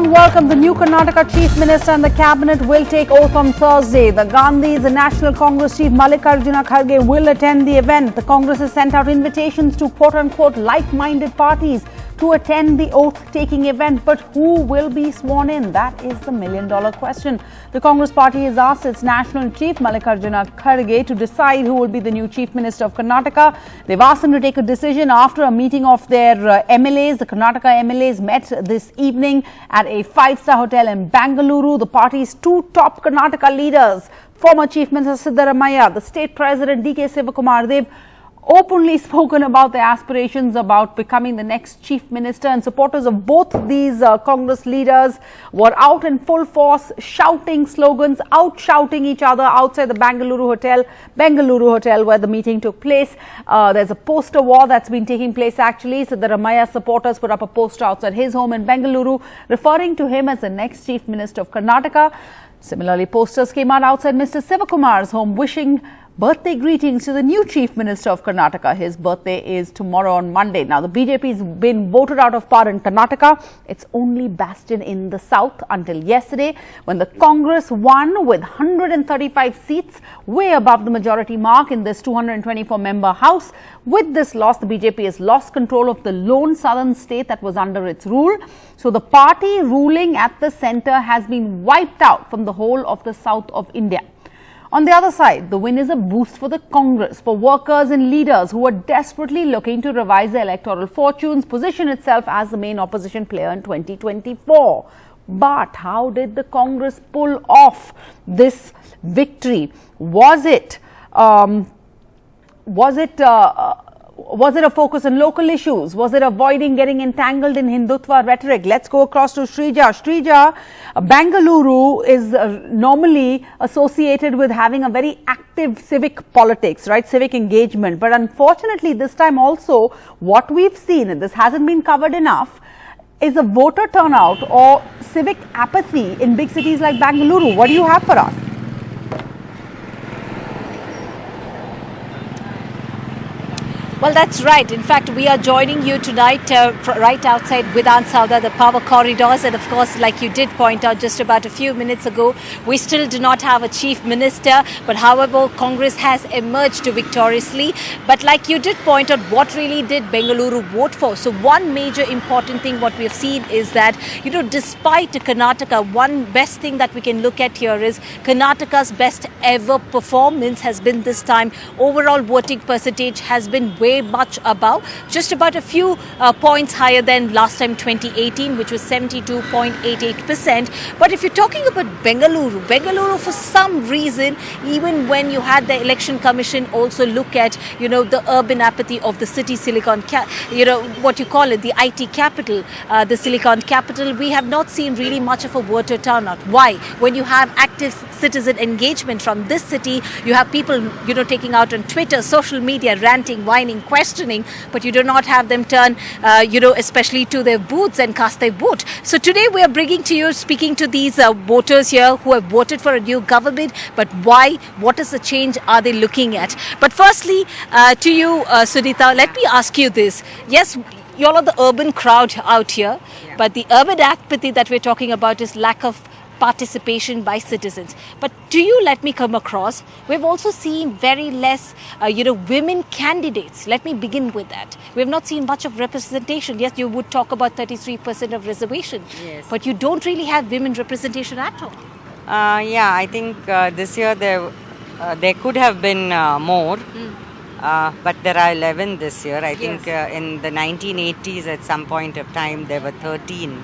warm welcome. The new Karnataka Chief Minister and the Cabinet will take oath on Thursday. The Gandhis, the National Congress Chief Mallikarjuna Kharge will attend the event. The Congress has sent out invitations to quote-unquote like-minded parties to attend the oath-taking event. But who will be sworn in? That is the million-dollar question. The Congress party has asked its National Chief Mallikarjuna Kharge to decide who will be the new Chief Minister of Karnataka. They've asked him to take a decision after a meeting of their MLAs. The Karnataka MLAs met this evening at a five-star hotel in Bengaluru. The party's two top Karnataka leaders, former Chief Minister Siddaramaiah, the State President D.K. Sivakumar, they've openly spoken about their aspirations about becoming the next Chief Minister, and supporters of both these Congress leaders were out in full force, shouting slogans, out-shouting each other outside the Bengaluru hotel where the meeting took place. There's a poster war that's been taking place actually. So the Ramaya supporters put up a poster outside his home in Bengaluru referring to him as the next Chief Minister of Karnataka. Similarly, posters came out outside Mr. Sivakumar's home wishing birthday greetings to the new Chief Minister of Karnataka. His birthday is tomorrow on Monday. Now, the BJP's been voted out of power in Karnataka. It's only bastion in the south until yesterday when the Congress won with 135 seats, way above the majority mark in this 224-member house. With this loss, the BJP has lost control of the lone southern state that was under its rule. So, the party ruling at the centre has been wiped out from the whole of the south of India. On the other side, the win is a boost for the Congress, for workers and leaders who are desperately looking to revise their electoral fortunes, position itself as the main opposition player in 2024. But how did the Congress pull off this victory? Was it a focus on local issues? Was it avoiding getting entangled in Hindutva rhetoric? Let's go across to Shrija. Shrija, Bengaluru is normally associated with having a very active civic politics, right? Civic engagement. But unfortunately, this time also, what we've seen, and this hasn't been covered enough, is a voter turnout or civic apathy in big cities like Bengaluru. What do you have for us? Well, that's right. In fact, we are joining you tonight right outside Vidhan Saudha, the power corridors. And of course, like you did point out just about a few minutes ago, we still do not have a chief minister. But however, Congress has emerged victoriously. But like you did point out, what really did Bengaluru vote for? So one major important thing what we have seen is that, despite Karnataka, one best thing that we can look at here is Karnataka's best ever performance has been this time. Overall voting percentage has been way much above, just about a few points higher than last time 2018, which was 72.88%. But if you're talking about Bengaluru for some reason, even when you had the election commission also look at, the urban apathy of the city, what you call it, the IT capital, the Silicon capital, we have not seen really much of a voter turnout. Why? When you have active citizen engagement from this city, you have people, taking out on Twitter, social media, ranting, whining, questioning, but you do not have them turn, especially to their booths and cast their vote. So today we are bringing to you, speaking to these voters here who have voted for a new government, but why? What is the change are they looking at? But firstly, to you, Sunita, let me ask you this. Yes, you all are the urban crowd out here, but the urban apathy that we're talking about is lack of participation by citizens. But do you let me come across, we've also seen very less, women candidates. Let me begin with that. We have not seen much of representation. Yes, you would talk about 33% of reservation, yes, but you don't really have women representation at all. I think this year there could have been more, but there are 11 this year. I think in the 1980s at some point of time there were 13.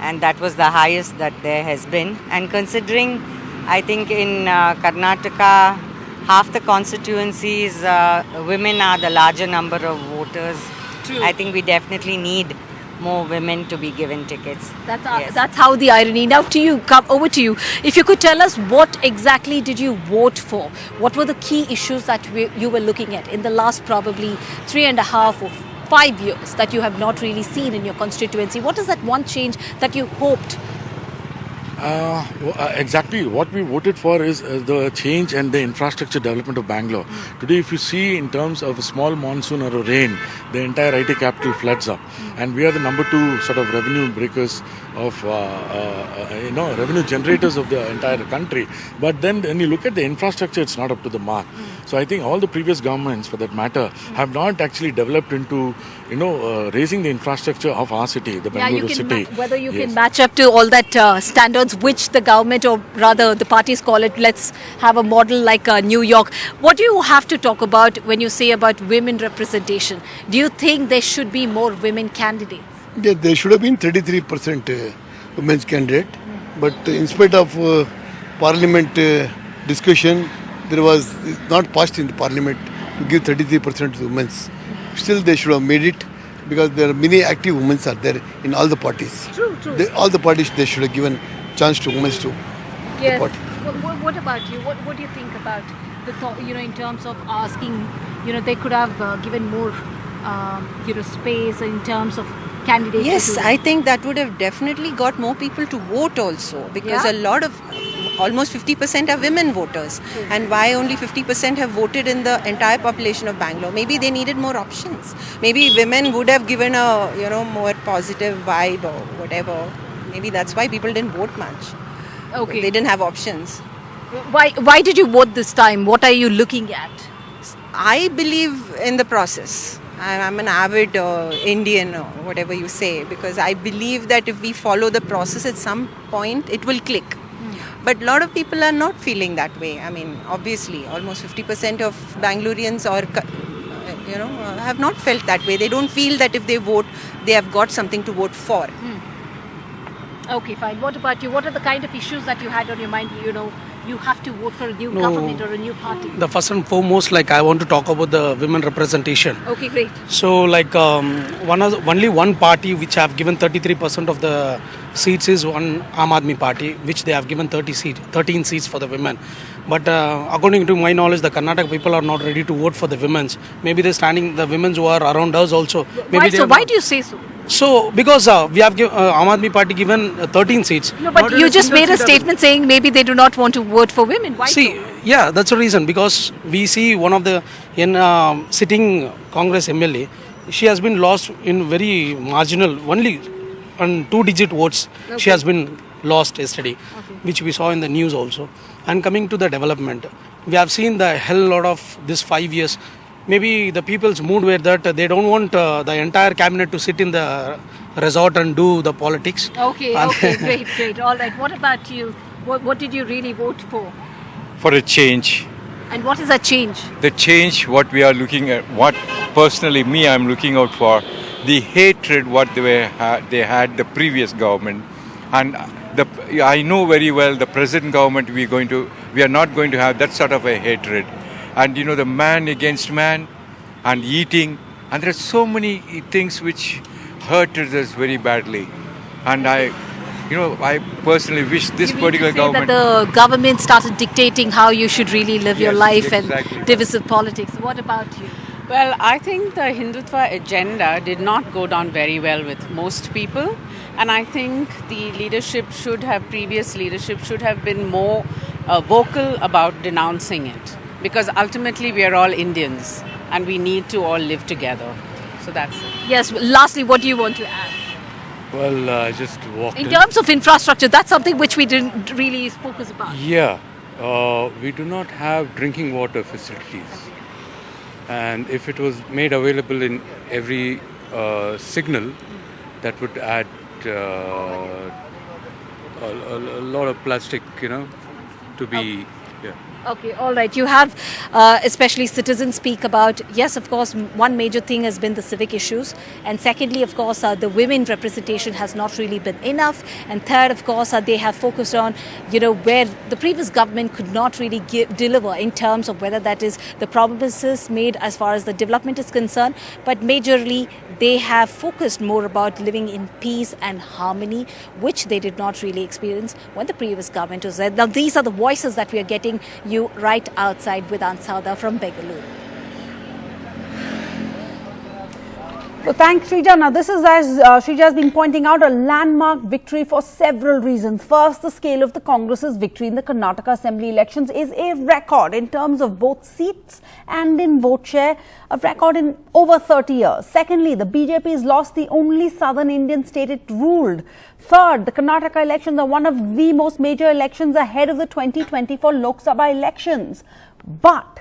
And that was the highest that there has been. And considering, I think in Karnataka, half the constituencies, women are the larger number of voters. True. I think we definitely need more women to be given tickets. That's how the irony. Now over to you. If you could tell us what exactly did you vote for? What were the key issues that you were looking at in the last probably 3.5 or 5 years that you have not really seen in your constituency? What is that one change that you hoped? Exactly. What we voted for is the change and the infrastructure development of Bangalore. Today, if you see in terms of a small monsoon or a rain, the entire IT capital floods up. And we are the number two sort of revenue breakers of, revenue generators of the entire country. But then when you look at the infrastructure, it's not up to the mark. So I think all the previous governments, for that matter, have not actually developed into, raising the infrastructure of our city, the Bangalore city. Whether you can match up to all that standards which the government or rather the parties call it, let's have a model like New York. What do you have to talk about when you say about women representation? Do you think there should be more women candidates? Yeah, there should have been 33% women's candidate, but in spite of parliament discussion, there was not passed in the parliament to give 33% to women's. Still, they should have made it because there are many active women are there in all the parties. True. All the parties, they should have given chance to women too. Yes. What about you? What do you think about the thought, in terms of asking, they could have given more, space in terms of candidates? Yes, I think that would have definitely got more people to vote also, because a lot of, almost 50% are women voters. And why only 50% have voted in the entire population of Bangalore? Maybe they needed more options. Maybe women would have given a, more positive vibe or whatever. Maybe that's why people didn't vote much. Okay. They didn't have options. Why did you vote this time? What are you looking at? I believe in the process. I'm an avid Indian or whatever you say, because I believe that if we follow the process at some point, it will click. But a lot of people are not feeling that way. I mean, obviously, almost 50% of Bangaloreans have not felt that way. They don't feel that if they vote, they have got something to vote for. Okay, fine. What about you? What are the kind of issues that you had on your mind? You have to vote for a new government or a new party. The first and foremost, I want to talk about the women representation. Okay, great. So, only one party which have given 33% of the seats is one Aam Aadmi Party, which they have given 13 seats for the women. But according to my knowledge, the Karnataka people are not ready to vote for the women's. Maybe the women who are around us also. Why do you say so? So, because we have Aam Aadmi Party given 13 seats. No, but you just made a statement saying maybe they do not want to vote for women. Why so? Yeah, that's the reason. Because we see one of the sitting Congress MLA, she has been lost in very marginal, only on 2-digit votes. Okay. She has been lost yesterday, which we saw in the news also. And coming to the development, we have seen the hell lot of this 5 years. Maybe the people's mood were that they don't want the entire cabinet to sit in the resort and do the politics. Okay, great. All right. What about you? What did you really vote for? For a change. And what is that change? The change, what we are looking at, what personally I'm looking out for, the hatred what they had the previous government, and I know very well the present government we are not going to have that sort of a hatred. And the man against man and eating, and there are so many things which hurted us very badly. And I personally wish this particular government. That the government started dictating how you should really live your life and divisive politics. What about you? Well, I think the Hindutva agenda did not go down very well with most people. And I think the previous leadership should have been more vocal about denouncing it. Because ultimately we are all Indians and we need to all live together. So that's it. Yes, lastly, what do you want to add? Well, I just walked in terms of infrastructure, that's something which we didn't really focus about. Yeah, we do not have drinking water facilities. And if it was made available in every signal, that would add a lot of plastic, to be... Yeah. Okay, all right. You have especially citizens speak about, yes, of course, one major thing has been the civic issues. And secondly, of course, the women representation has not really been enough. And third, of course, they have focused on, where the previous government could not really deliver in terms of whether that is the promises made as far as the development is concerned. But majorly, they have focused more about living in peace and harmony, which they did not really experience when the previous government was there. Now, these are the voices that we are getting you right outside with Ansada from Bengaluru. So thanks, Shrija. Now, this is, as Shrija has been pointing out, a landmark victory for several reasons. First, the scale of the Congress's victory in the Karnataka Assembly elections is a record in terms of both seats and in vote share, a record in over 30 years. Secondly, the BJP has lost the only southern Indian state it ruled. Third, the Karnataka elections are one of the most major elections ahead of the 2024 Lok Sabha elections. But,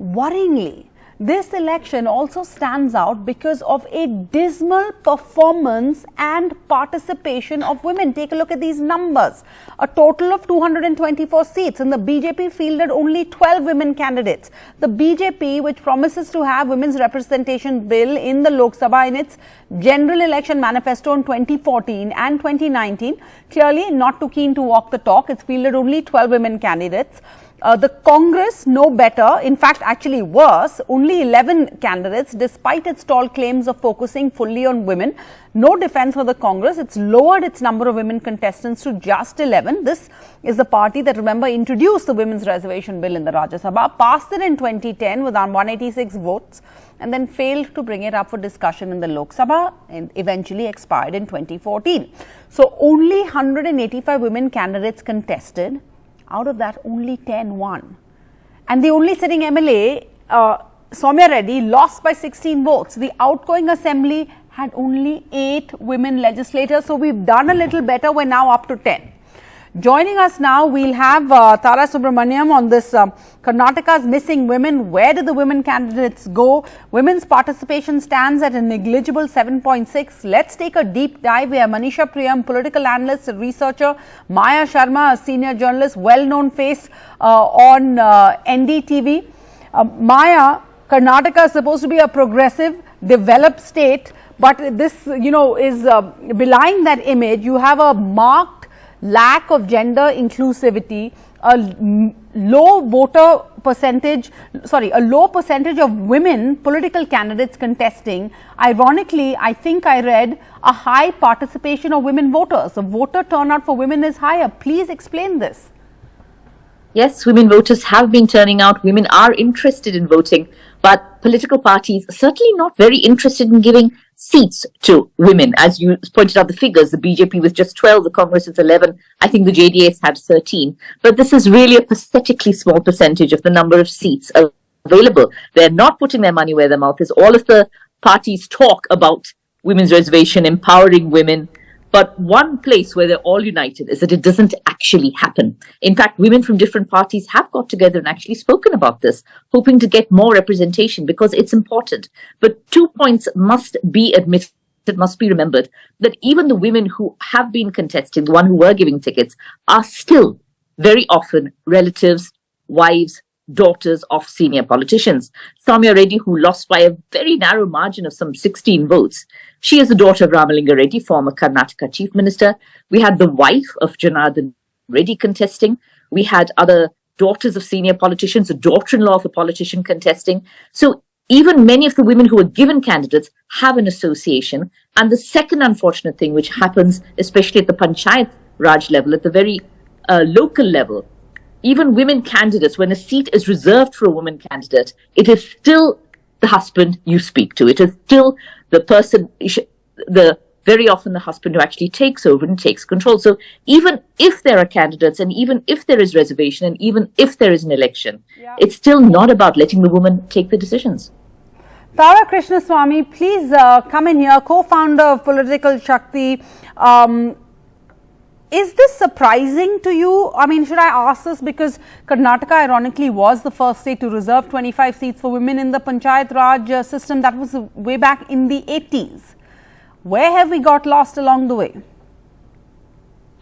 worryingly, this election also stands out because of a dismal performance and participation of women. Take a look at these numbers. A total of 224 seats, and the BJP fielded only 12 women candidates. The BJP, which promises to have women's representation bill in the Lok Sabha in its general election manifesto in 2014 and 2019, clearly not too keen to walk the talk. It's fielded only 12 women candidates. The Congress, no better, in fact actually worse, only 11 candidates despite its tall claims of focusing fully on women. No defense for the Congress. It's lowered its number of women contestants to just 11. This is the party that, remember, introduced the women's reservation bill in the Rajya Sabha, passed it in 2010 with around 186 votes, and then failed to bring it up for discussion in the Lok Sabha and eventually expired in 2014. So only 185 women candidates contested. Out of that, only 10 won. And the only sitting MLA, Soumya Reddy, lost by 16 votes. The outgoing assembly had only 8 women legislators. So we've done a little better. We're now up to 10. Joining us now, we'll have Tara Subramaniam on this Karnataka's missing women. Where did the women candidates go? Women's participation stands at a negligible 7.6. Let's take a deep dive. We have Manisha Priyam, political analyst and researcher, Maya Sharma, a senior journalist, well-known face on NDTV. Maya, Karnataka is supposed to be a progressive, developed state, but this, is belying that image. You have a marked lack of gender inclusivity, a low percentage of women political candidates contesting. Ironically, I think I read a high participation of women voters. The voter turnout for women is higher. Please explain this. Yes, women voters have been turning out. Women are interested in voting, but political parties are certainly not very interested in giving seats to women. As you pointed out the figures, the BJP with just 12, the Congress with 11, I think the JDS had 13. But this is really a pathetically small percentage of the number of seats available. They're not putting their money where their mouth is. All of the parties talk about women's reservation, empowering women. But one place where they're all united is that it doesn't actually happen. In fact, women from different parties have got together and actually spoken about this, hoping to get more representation because it's important. But 2 points must be admitted, must be remembered, that even the women who have been contesting, the one who were giving tickets, are still very often relatives, wives, daughters of senior politicians. Soumya Reddy, who lost by a very narrow margin of some 16 votes, she is the daughter of Ramalinga Reddy, former Karnataka Chief Minister. We had the wife of Janardhan Reddy contesting. We had other daughters of senior politicians, a daughter-in-law of a politician contesting. So even many of the women who were given candidates have an association. And the second unfortunate thing which happens, especially at the Panchayat Raj level, at the very local level, even women candidates, when a seat is reserved for a woman candidate, it is still the husband you speak to. It is still the person, very often the husband who actually takes over and takes control. So even if there are candidates and even if there is reservation and even if there is an election, it's still not about letting the woman take the decisions. Tara Krishnaswamy, please come in here, co-founder of Political Shakti. Is this surprising to you? I mean, should I ask this because Karnataka ironically was the first state to reserve 25 seats for women in the Panchayat Raj system. That was way back in the 80s. Where have we got lost along the way?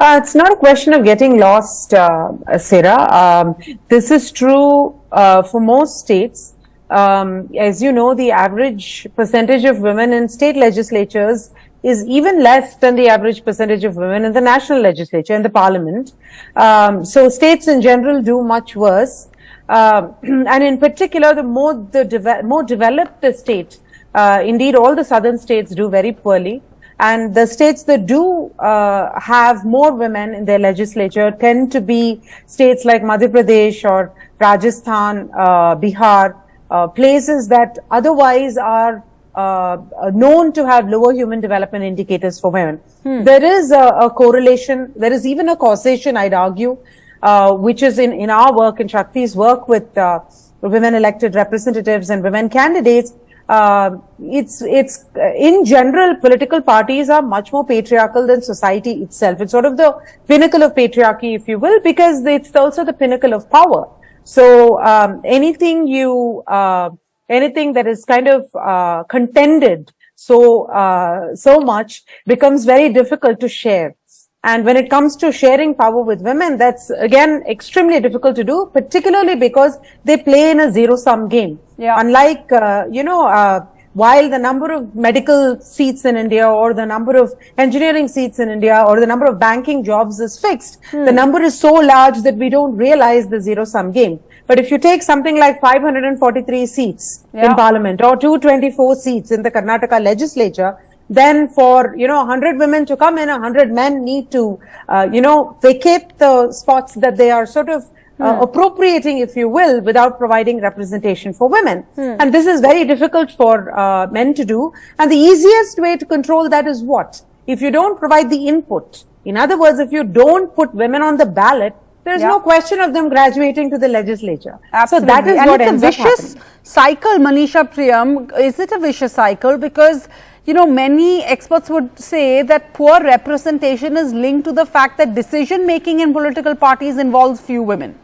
It's not a question of getting lost, Sarah. This is true for most states. As you know, the average percentage of women in state legislatures is even less than the average percentage of women in the national legislature, in the parliament. So states in general do much worse. And in particular, the more developed the state, indeed all the southern states do very poorly. And the states that do have more women in their legislature tend to be states like Madhya Pradesh or Rajasthan, Bihar, places that otherwise are known to have lower human development indicators for women. There is a correlation, there is even a causation, I'd argue, which is in our work, in Shakti's work with women elected representatives and women candidates. It's in general, political parties are much more patriarchal than society itself. It's sort of the pinnacle of patriarchy, if you will, because it's also the pinnacle of power. So anything that is kind of contended so much becomes very difficult to share. And when it comes to sharing power with women, that's again extremely difficult to do, particularly because they play in a zero-sum game. Yeah. Unlike, while the number of medical seats in India or the number of engineering seats in India or the number of banking jobs is fixed, the number is so large that we don't realize the zero-sum game. But if you take something like 543 seats in parliament or 224 seats in the Karnataka legislature, then for, 100 women to come in, 100 men need to, vacate the spots that they are sort of appropriating, if you will, without providing representation for women. And this is very difficult for men to do. And the easiest way to control that is what? If you don't provide the input. In other words, if you don't put women on the ballot, there's no question of them graduating to the legislature. Absolutely. So that is what ends up it's a vicious happening. cycle, Manisha Priyam. Is it a vicious cycle? Because, many experts would say that poor representation is linked to the fact that decision making in political parties involves few women.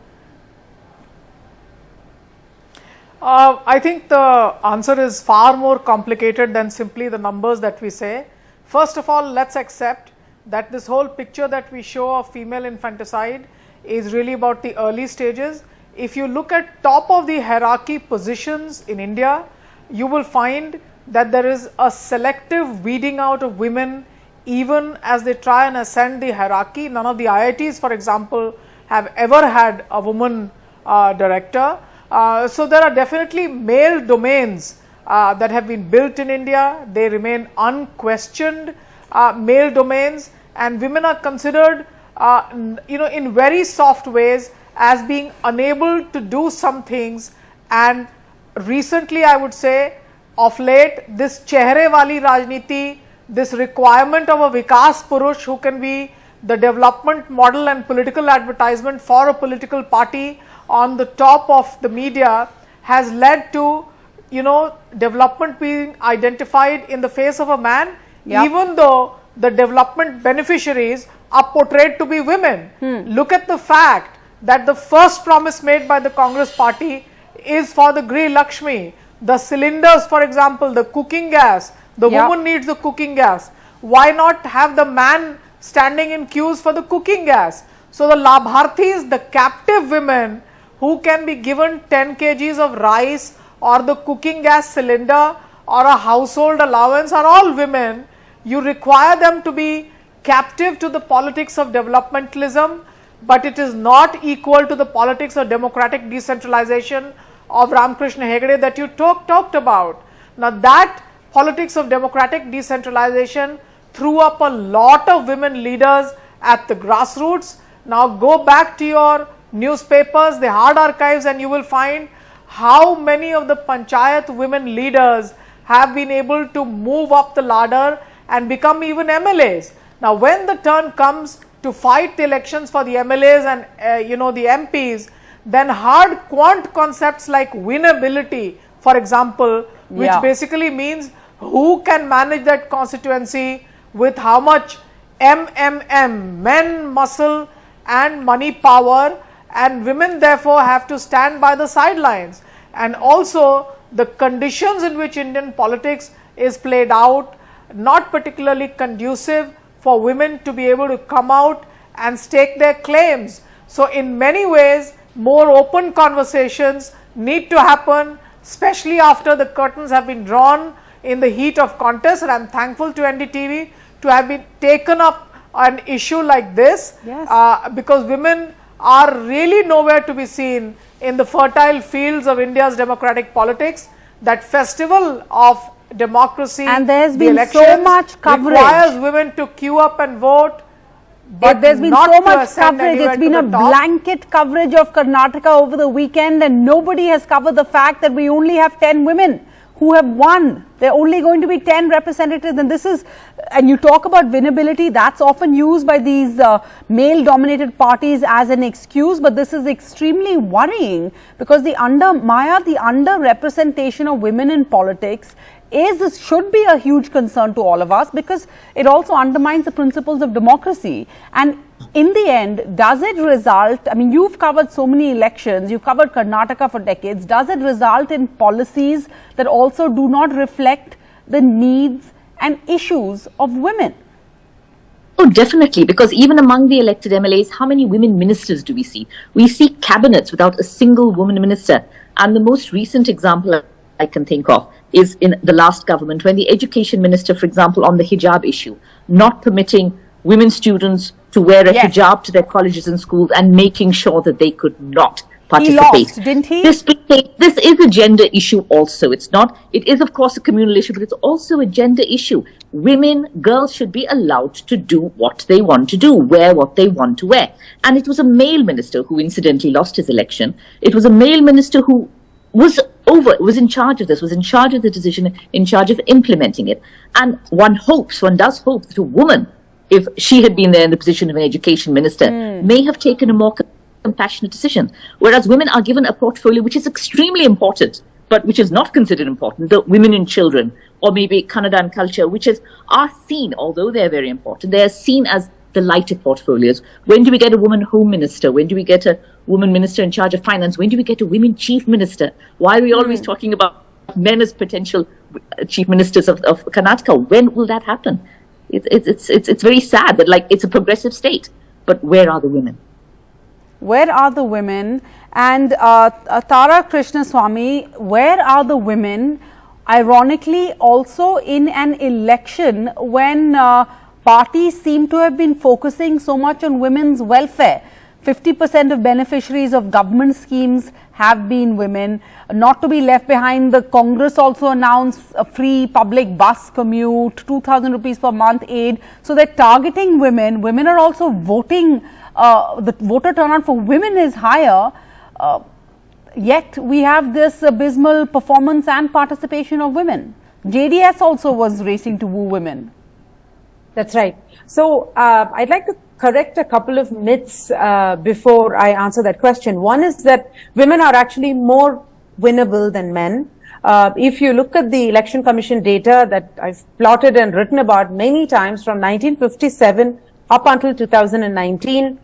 I think the answer is far more complicated than simply the numbers that we say. First of all, let's accept that this whole picture that we show of female infanticide is really about the early stages. If you look at top of the hierarchy positions in India, you will find that there is a selective weeding out of women even as they try and ascend the hierarchy. None of the IITs, for example, have ever had a woman director. So there are definitely male domains that have been built in India. They remain unquestioned male domains, and women are considered in very soft ways as being unable to do some things. And recently, I would say, of late, this chehre wali rajniti, this requirement of a Vikas Purush who can be the development model and political advertisement for a political party on the top of the media, has led to, development being identified in the face of a man, even though the development beneficiaries are portrayed to be women. Look at the fact that the first promise made by the Congress party is for the Grih Lakshmi. The cylinders, for example, the cooking gas, the woman needs the cooking gas. Why not have the man standing in queues for the cooking gas? So the Labharthis, the captive women who can be given 10 kgs of rice or the cooking gas cylinder or a household allowance are all women. You require them to be captive to the politics of developmentalism, but it is not equal to the politics of democratic decentralization of Ramakrishna Hegde that you talked about. Now that politics of democratic decentralization threw up a lot of women leaders at the grassroots. Now go back to your newspapers, the hard archives, and you will find how many of the panchayat women leaders have been able to move up the ladder and become even MLAs. Now when the turn comes to fight the elections for the MLAs and the MPs, then hard quant concepts like winnability, for example, which basically means who can manage that constituency with how much men, muscle and money power, and women therefore have to stand by the sidelines. And also the conditions in which Indian politics is played out, not particularly conducive for women to be able to come out and stake their claims. So in many ways, more open conversations need to happen, especially after the curtains have been drawn in the heat of contest. And I am thankful to NDTV to have been taken up an issue like this, because women are really nowhere to be seen in the fertile fields of India's democratic politics. That festival of democracy, and there has been elections, so much coverage, requires women to queue up and vote. But there's been not so to much ascend coverage. anywhere It's been to a the top. blanket coverage of Karnataka over the weekend, and nobody has covered the fact that we only have 10 women who have won. There are only going to be 10 representatives, and this is, and you talk about winnability, that's often used by these male-dominated parties as an excuse, but this is extremely worrying because the under-representation of women in politics should be a huge concern to all of us, because it also undermines the principles of democracy. And in the end, does it result, I mean, you've covered so many elections, you've covered Karnataka for decades, does it result in policies that also do not reflect the needs and issues of women? Oh, definitely, because even among the elected MLAs, how many women ministers do we see? We see cabinets without a single woman minister. And the most recent example I can think of is in the last government, when the education minister, for example, on the hijab issue, not permitting women students to wear a hijab to their colleges and schools and making sure that they could not participate. He lost, didn't he? This is a gender issue also. It is of course a communal issue, but it's also a gender issue. Women, girls should be allowed to do what they want to do, wear what they want to wear. And it was a male minister who incidentally lost his election. It was a male minister who was in charge of this, was in charge of the decision, in charge of implementing it. And one does hope that a woman, if she had been there in the position of an education minister, may have taken a more compassionate decision. Whereas women are given a portfolio which is extremely important, but which is not considered important, the women and children, or maybe Kannada and culture, which are seen, although they're very important, they are seen as the lighter portfolios. When do we get a woman home minister? When do we get a woman minister in charge of finance? When do we get a women chief minister? Why are we always talking about men as potential chief ministers of Karnataka? When will that happen? It's very sad that, like, it's a progressive state, but where are the women? Where are the women? And Tara Krishnaswamy, where are the women? Ironically, also in an election when parties seem to have been focusing so much on women's welfare. 50% of beneficiaries of government schemes have been women. Not to be left behind, the Congress also announced a free public bus commute, 2,000 rupees per month aid. So they're targeting women. Women are also voting. The voter turnout for women is higher. Yet we have this abysmal performance and participation of women. JDS also was racing to woo women. That's right. So I'd like to correct a couple of myths before I answer that question. One is that women are actually more winnable than men. If you look at the Election Commission data that I've plotted and written about many times from 1957 up until 2019,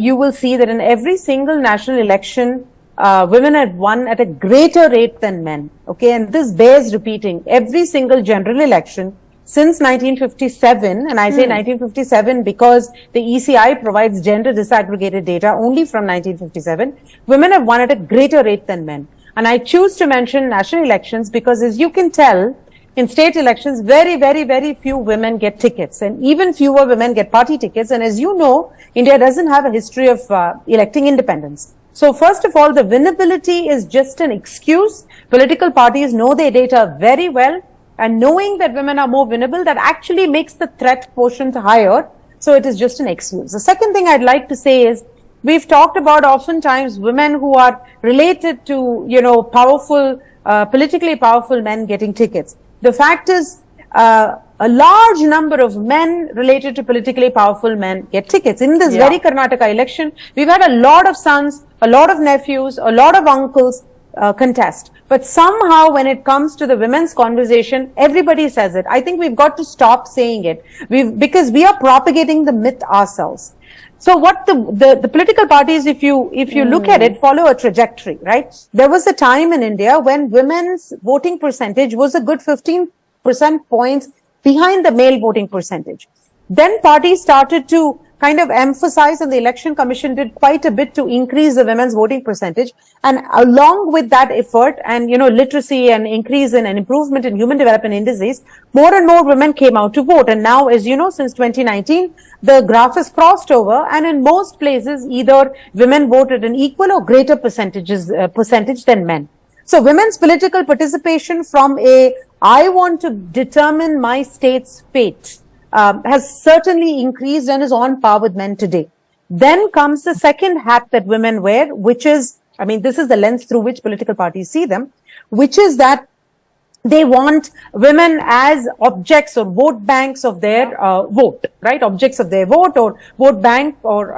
you will see that in every single national election, women had won at a greater rate than men. Okay, and this bears repeating. Every single general election since 1957, and I say 1957 because the ECI provides gender disaggregated data only from 1957, women have won at a greater rate than men. And I choose to mention national elections because, as you can tell, in state elections, very, very, very few women get tickets, and even fewer women get party tickets. And as you know, India doesn't have a history of electing independents. So first of all, the winnability is just an excuse. Political parties know their data very well, and knowing that women are more winnable, that actually makes the threat quotient higher. So it is just an excuse. The second thing I'd like to say is, we've talked about oftentimes women who are related to, powerful, politically powerful men getting tickets. The fact is, a large number of men related to politically powerful men get tickets. In this very Karnataka election, we've had a lot of sons, a lot of nephews, a lot of uncles contest. But somehow when it comes to the women's conversation, everybody says it. I think we've got to stop saying it because we are propagating the myth ourselves. So what the political parties, if you look at it, follow a trajectory, right? There was a time in India when women's voting percentage was a good 15% points behind the male voting percentage. Then parties started to kind of emphasize, and the Election Commission did quite a bit to increase the women's voting percentage. And along with that effort and, literacy and increase in an improvement in human development indices, more and more women came out to vote. And now, as you know, since 2019, the graph has crossed over, and in most places, either women voted an equal or greater percentage than men. So women's political participation from I want to determine my state's fate, has certainly increased and is on par with men today. Then comes the second hat that women wear, which is, this is the lens through which political parties see them, which is that They want women as objects or vote banks of their vote, right? Objects of their vote or vote bank or,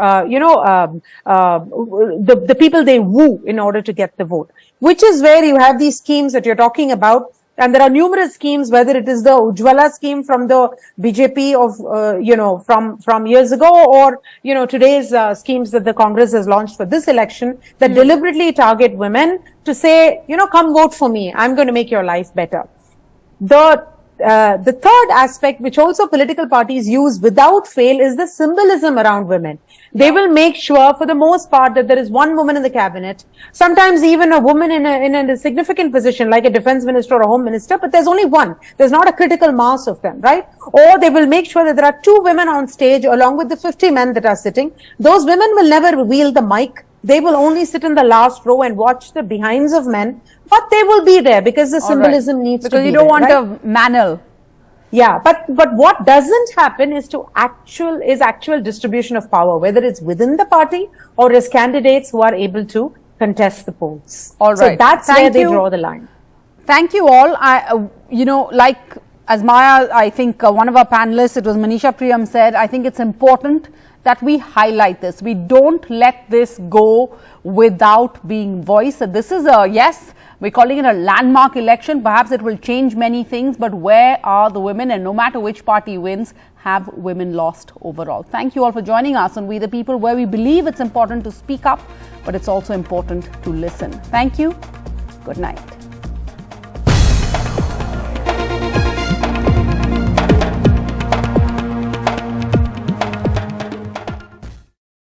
the people they woo in order to get the vote, which is where you have these schemes that you're talking about. And there are numerous schemes, whether it is the Ujjwala scheme from the BJP of, from years ago, or, today's schemes that the Congress has launched for this election that deliberately target women to say, come vote for me. I'm going to make your life better. The third aspect, which also political parties use without fail, is the symbolism around women. They will make sure, for the most part, that there is one woman in the cabinet, sometimes even a woman in a significant position, like a defense minister or a home minister, but there's only one. There's not a critical mass of them, right? Or they will make sure that there are 2 women on stage along with the 50 men that are sitting. Those women will never wield the mic. They will only sit in the last row and watch the behinds of men, but they will be there because the symbolism needs to be there. Because you don't want a manel. Yeah, but what doesn't happen is actual distribution of power, whether it's within the party or as candidates who are able to contest the polls. All right. So that's where they draw the line. Thank you all. Like as Maya, I think one of our panelists, it was Manisha Priyam, said, I think it's important that we highlight this. We don't let this go without being voiced. So this is yes, we're calling it a landmark election. Perhaps it will change many things, but where are the women? And no matter which party wins, have women lost overall? Thank you all for joining us on We the People, where we believe it's important to speak up, but it's also important to listen. Thank you. Good night.